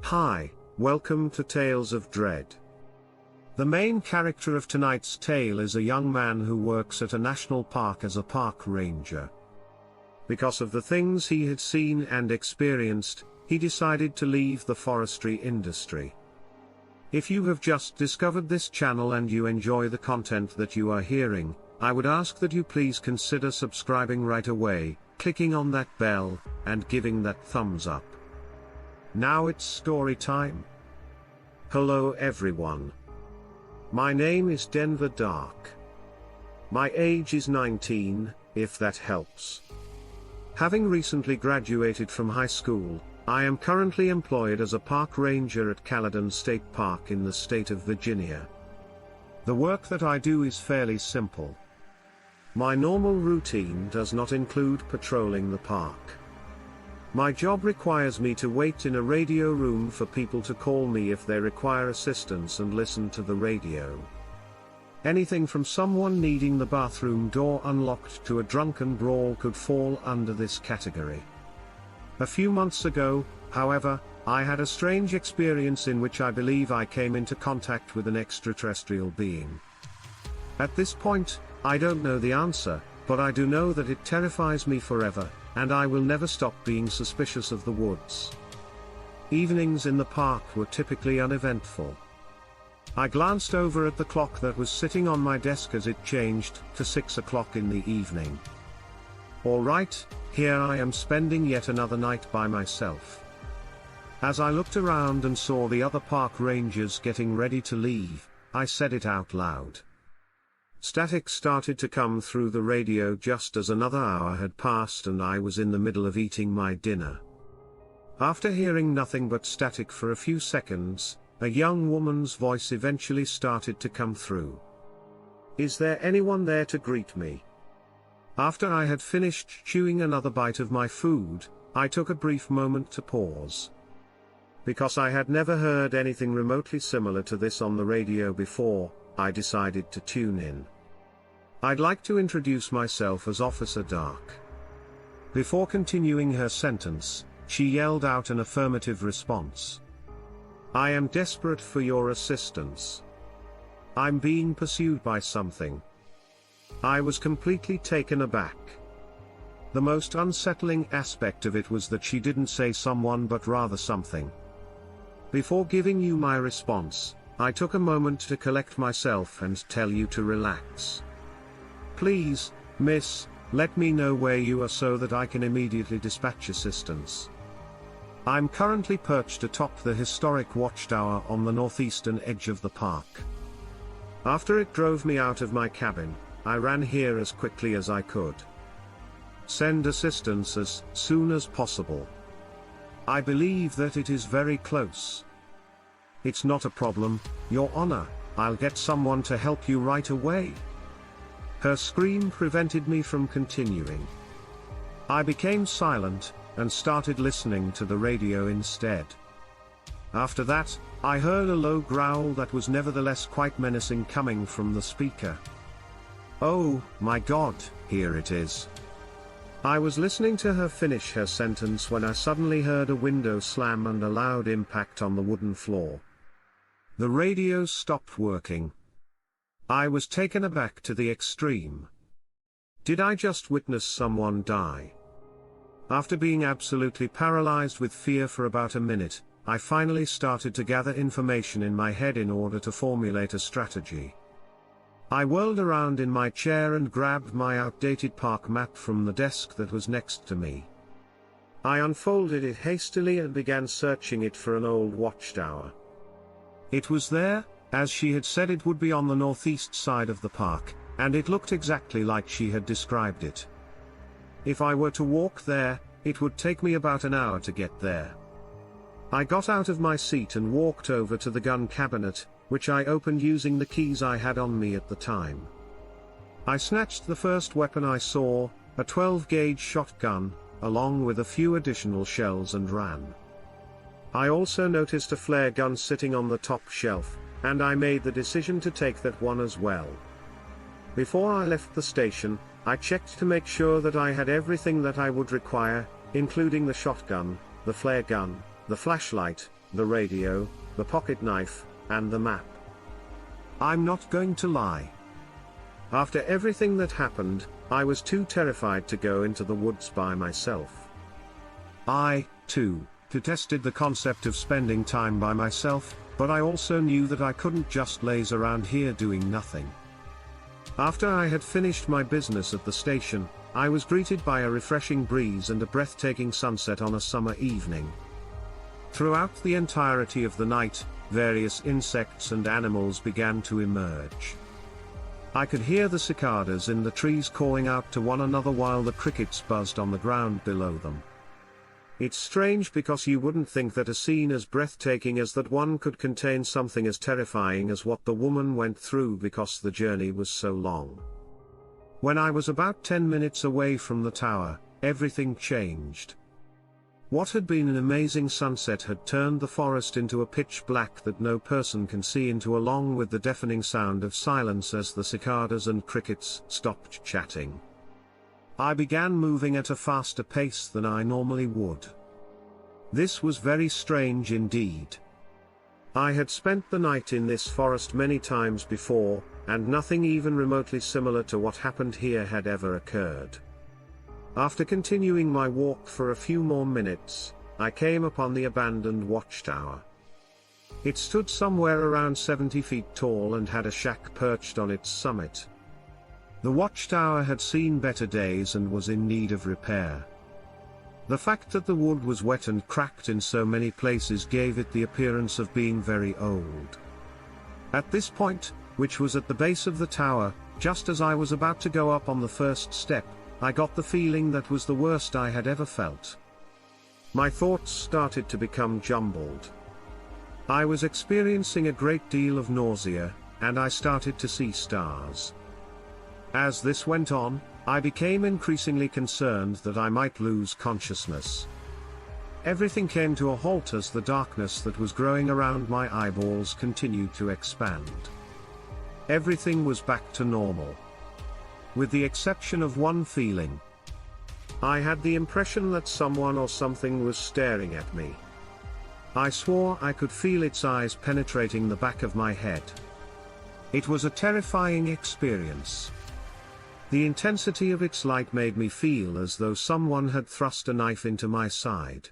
Hi, welcome to Tales of Dread. The main character of tonight's tale is a young man who works at a national park as a park ranger. Because of the things he had seen and experienced, he decided to leave the forestry industry. If you have just discovered this channel and you enjoy the content that you are hearing, I would ask that you please consider subscribing right away, clicking on that bell, and giving that thumbs up. Now it's story time. Hello everyone. My name is Denver Dark. My age is 19, if that helps. Having recently graduated from high school, I am currently employed as a park ranger at Caledon State Park in the state of Virginia. The work that I do is fairly simple. My normal routine does not include patrolling the park. My job requires me to wait in a radio room for people to call me if they require assistance and listen to the radio. Anything from someone needing the bathroom door unlocked to a drunken brawl could fall under this category. A few months ago, however, I had a strange experience in which I believe I came into contact with an extraterrestrial being. At this point, I don't know the answer, but I do know that it terrifies me forever, and I will never stop being suspicious of the woods. Evenings in the park were typically uneventful. I glanced over at the clock that was sitting on my desk as it changed to 6 o'clock in the evening. Alright, here I am spending yet another night by myself. As I looked around and saw the other park rangers getting ready to leave, I said it out loud. Static started to come through the radio just as another hour had passed and I was in the middle of eating my dinner. After hearing nothing but static for a few seconds, a young woman's voice eventually started to come through. "Is there anyone there to greet me?" After I had finished chewing another bite of my food, I took a brief moment to pause. Because I had never heard anything remotely similar to this on the radio before, I decided to tune in. "I'd like to introduce myself as Officer Dark." Before continuing her sentence, she yelled out an affirmative response. "I am desperate for your assistance. I'm being pursued by something." I was completely taken aback. The most unsettling aspect of it was that she didn't say someone but rather something. Before giving you my response, I took a moment to collect myself and tell you to relax. "Please, miss, let me know where you are so that I can immediately dispatch assistance. I'm currently perched atop the historic watchtower on the northeastern edge of the park." After it drove me out of my cabin, I ran here as quickly as I could. "Send assistance as soon as possible. I believe that it is very close." "It's not a problem, Your Honor, I'll get someone to help you right away." Her scream prevented me from continuing. I became silent, and started listening to the radio instead. After that, I heard a low growl that was nevertheless quite menacing coming from the speaker. "Oh, my God, here it is." I was listening to her finish her sentence when I suddenly heard a window slam and a loud impact on the wooden floor. The radio stopped working. I was taken aback to the extreme. Did I just witness someone die? After being absolutely paralyzed with fear for about a minute, I finally started to gather information in my head in order to formulate a strategy. I whirled around in my chair and grabbed my outdated park map from the desk that was next to me. I unfolded it hastily and began searching it for an old watchtower. It was there, as she had said it would be on the northeast side of the park, and it looked exactly like she had described it. If I were to walk there, it would take me about an hour to get there. I got out of my seat and walked over to the gun cabinet, which I opened using the keys I had on me at the time. I snatched the first weapon I saw, a 12-gauge shotgun, along with a few additional shells and ran. I also noticed a flare gun sitting on the top shelf, and I made the decision to take that one as well. Before I left the station, I checked to make sure that I had everything that I would require, including the shotgun, the flare gun, the flashlight, the radio, the pocket knife, and the map. I'm not going to lie. After everything that happened, I was too terrified to go into the woods by myself. I, too, detested the concept of spending time by myself, but I also knew that I couldn't just laze around here doing nothing. After I had finished my business at the station, I was greeted by a refreshing breeze and a breathtaking sunset on a summer evening. Throughout the entirety of the night, various insects and animals began to emerge. I could hear the cicadas in the trees calling out to one another while the crickets buzzed on the ground below them. It's strange because you wouldn't think that a scene as breathtaking as that one could contain something as terrifying as what the woman went through because the journey was so long. When I was about 10 minutes away from the tower, everything changed. What had been an amazing sunset had turned the forest into a pitch black that no person can see into, along with the deafening sound of silence as the cicadas and crickets stopped chatting. I began moving at a faster pace than I normally would. This was very strange indeed. I had spent the night in this forest many times before, and nothing even remotely similar to what happened here had ever occurred. After continuing my walk for a few more minutes, I came upon the abandoned watchtower. It stood somewhere around 70 feet tall and had a shack perched on its summit. The watchtower had seen better days and was in need of repair. The fact that the wood was wet and cracked in so many places gave it the appearance of being very old. At this point, which was at the base of the tower, just as I was about to go up on the first step, I got the feeling that was the worst I had ever felt. My thoughts started to become jumbled. I was experiencing a great deal of nausea, and I started to see stars. As this went on, I became increasingly concerned that I might lose consciousness. Everything came to a halt as the darkness that was growing around my eyeballs continued to expand. Everything was back to normal. With the exception of one feeling. I had the impression that someone or something was staring at me. I swore I could feel its eyes penetrating the back of my head. It was a terrifying experience. The intensity of its light made me feel as though someone had thrust a knife into my side.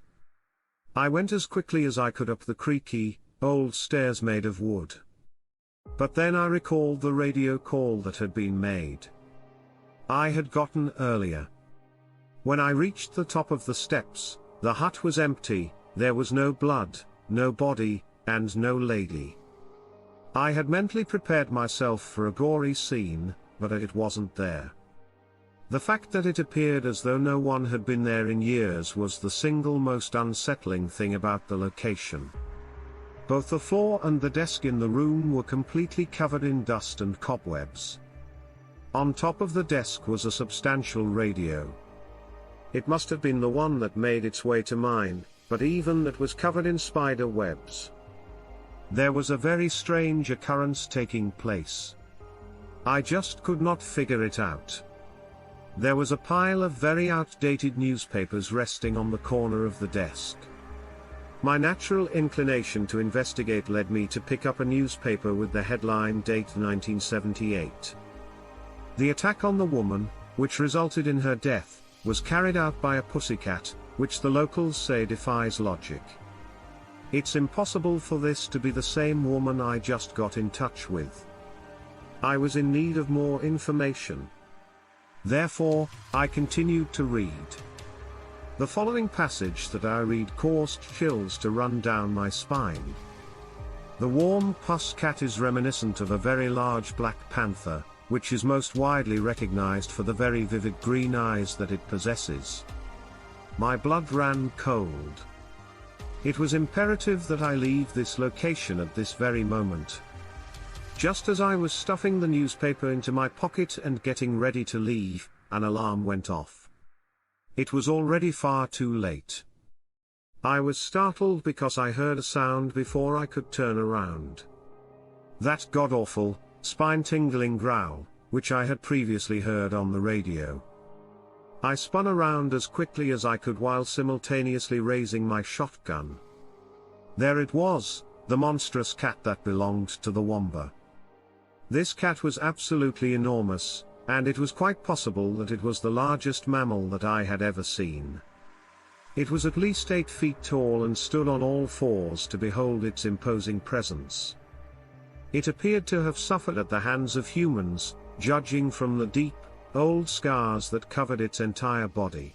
I went as quickly as I could up the creaky, old stairs made of wood. But then I recalled the radio call that had been made. I had gotten earlier. When I reached the top of the steps, the hut was empty, there was no blood, no body, and no lady. I had mentally prepared myself for a gory scene, but it wasn't there. The fact that it appeared as though no one had been there in years was the single most unsettling thing about the location. Both the floor and the desk in the room were completely covered in dust and cobwebs. On top of the desk was a substantial radio. It must have been the one that made its way to mine, but even that was covered in spider webs. There was a very strange occurrence taking place. I just could not figure it out. There was a pile of very outdated newspapers resting on the corner of the desk. My natural inclination to investigate led me to pick up a newspaper with the headline date 1978. The attack on the woman, which resulted in her death, was carried out by a pussycat, which the locals say defies logic. It's impossible for this to be the same woman I just got in touch with. I was in need of more information. Therefore, I continued to read. The following passage that I read caused chills to run down my spine. The warm pussycat is reminiscent of a very large black panther, which is most widely recognized for the very vivid green eyes that it possesses. My blood ran cold. It was imperative that I leave this location at this very moment. Just as I was stuffing the newspaper into my pocket and getting ready to leave, an alarm went off. It was already far too late. I was startled because I heard a sound before I could turn around. That god-awful, spine-tingling growl, which I had previously heard on the radio. I spun around as quickly as I could while simultaneously raising my shotgun. There it was, the monstrous cat that belonged to the Womber. This cat was absolutely enormous, and it was quite possible that it was the largest mammal that I had ever seen. It was at least 8 feet tall and stood on all fours to behold its imposing presence. It appeared to have suffered at the hands of humans, judging from the deep, old scars that covered its entire body.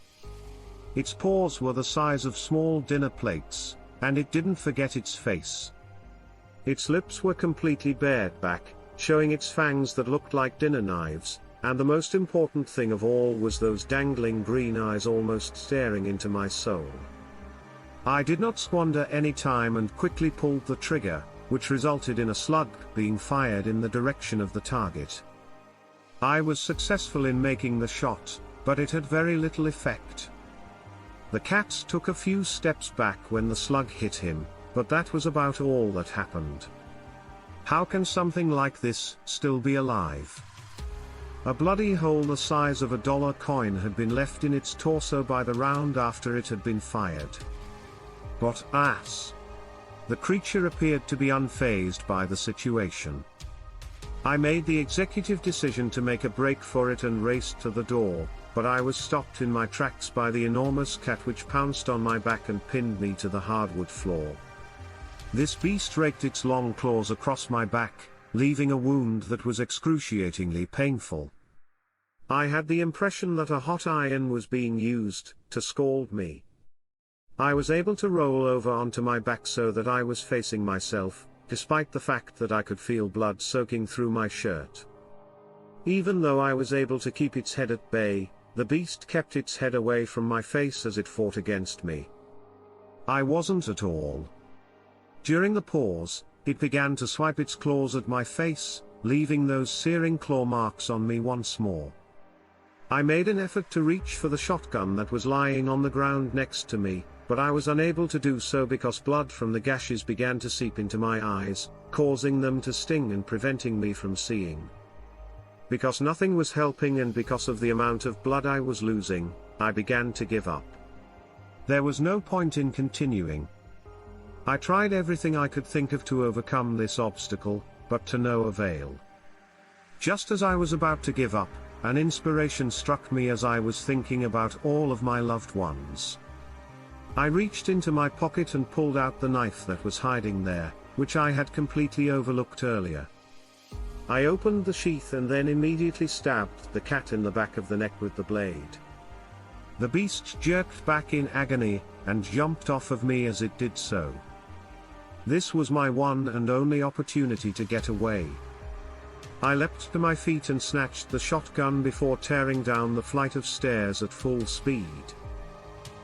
Its paws were the size of small dinner plates, and it didn't forget its face. Its lips were completely bared back, showing its fangs that looked like dinner knives, and the most important thing of all was those dangling green eyes almost staring into my soul. I did not squander any time and quickly pulled the trigger, which resulted in a slug being fired in the direction of the target. I was successful in making the shot, but it had very little effect. The cat took a few steps back when the slug hit him, but that was about all that happened. How can something like this still be alive? A bloody hole the size of a dollar coin had been left in its torso by the round after it had been fired. What ass! The creature appeared to be unfazed by the situation. I made the executive decision to make a break for it and raced to the door, but I was stopped in my tracks by the enormous cat which pounced on my back and pinned me to the hardwood floor. This beast raked its long claws across my back, leaving a wound that was excruciatingly painful. I had the impression that a hot iron was being used to scald me. I was able to roll over onto my back so that I was facing myself, despite the fact that I could feel blood soaking through my shirt. Even though I was able to keep its head at bay, the beast kept its head away from my face as it fought against me. I wasn't at all. During the pause, it began to swipe its claws at my face, leaving those searing claw marks on me once more. I made an effort to reach for the shotgun that was lying on the ground next to me, but I was unable to do so because blood from the gashes began to seep into my eyes, causing them to sting and preventing me from seeing. Because nothing was helping and because of the amount of blood I was losing, I began to give up. There was no point in continuing. I tried everything I could think of to overcome this obstacle, but to no avail. Just as I was about to give up, an inspiration struck me as I was thinking about all of my loved ones. I reached into my pocket and pulled out the knife that was hiding there, which I had completely overlooked earlier. I opened the sheath and then immediately stabbed the cat in the back of the neck with the blade. The beast jerked back in agony, and jumped off of me as it did so. This was my one and only opportunity to get away. I leapt to my feet and snatched the shotgun before tearing down the flight of stairs at full speed.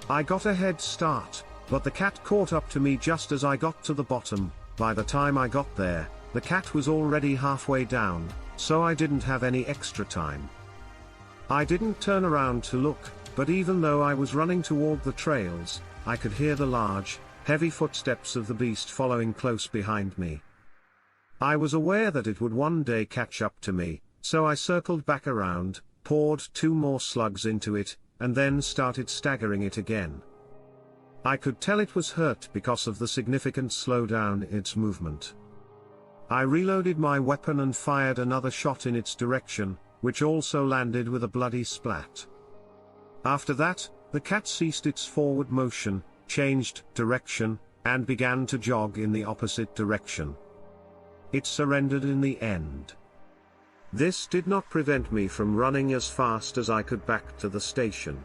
I got a head start, but the cat caught up to me just as I got to the bottom. By the time I got there, the cat was already halfway down, so I didn't have any extra time. I didn't turn around to look, but even though I was running toward the trails, I could hear the large, heavy footsteps of the beast following close behind me. I was aware that it would one day catch up to me, so I circled back around, poured 2 more slugs into it, and then started staggering it again. I could tell it was hurt because of the significant slowdown in its movement. I reloaded my weapon and fired another shot in its direction, which also landed with a bloody splat. After that, the cat ceased its forward motion, changed direction, and began to jog in the opposite direction. It surrendered in the end. This did not prevent me from running as fast as I could back to the station.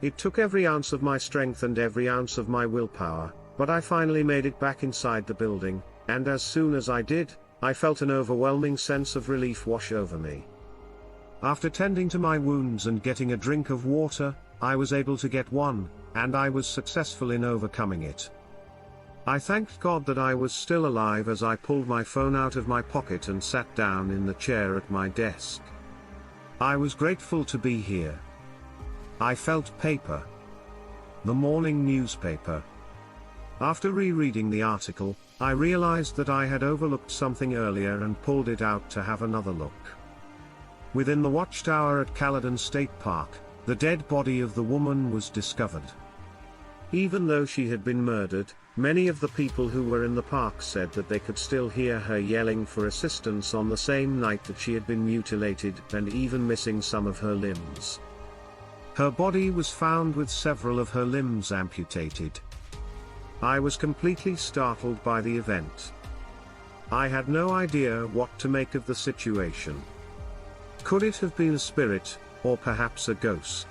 It took every ounce of my strength and every ounce of my willpower, but I finally made it back inside the building, and as soon as I did, I felt an overwhelming sense of relief wash over me. After tending to my wounds and getting a drink of water, I was able to get one, and I was successful in overcoming it. I thanked God that I was still alive as I pulled my phone out of my pocket and sat down in the chair at my desk. I was grateful to be here. I felt paper. The morning newspaper. After rereading the article, I realized that I had overlooked something earlier and pulled it out to have another look. Within the watchtower at Caledon State Park, the dead body of the woman was discovered. Even though she had been murdered, many of the people who were in the park said that they could still hear her yelling for assistance on the same night that she had been mutilated and even missing some of her limbs. Her body was found with several of her limbs amputated. I was completely startled by the event. I had no idea what to make of the situation. Could it have been a spirit, or perhaps a ghost?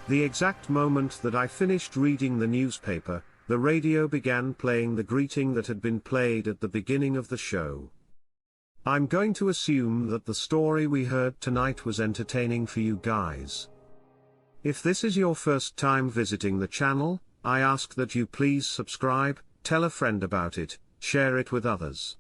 The exact moment that I finished reading the newspaper, the radio began playing the greeting that had been played at the beginning of the show. I'm going to assume that the story we heard tonight was entertaining for you guys. If this is your first time visiting the channel, I ask that you please subscribe, tell a friend about it, share it with others.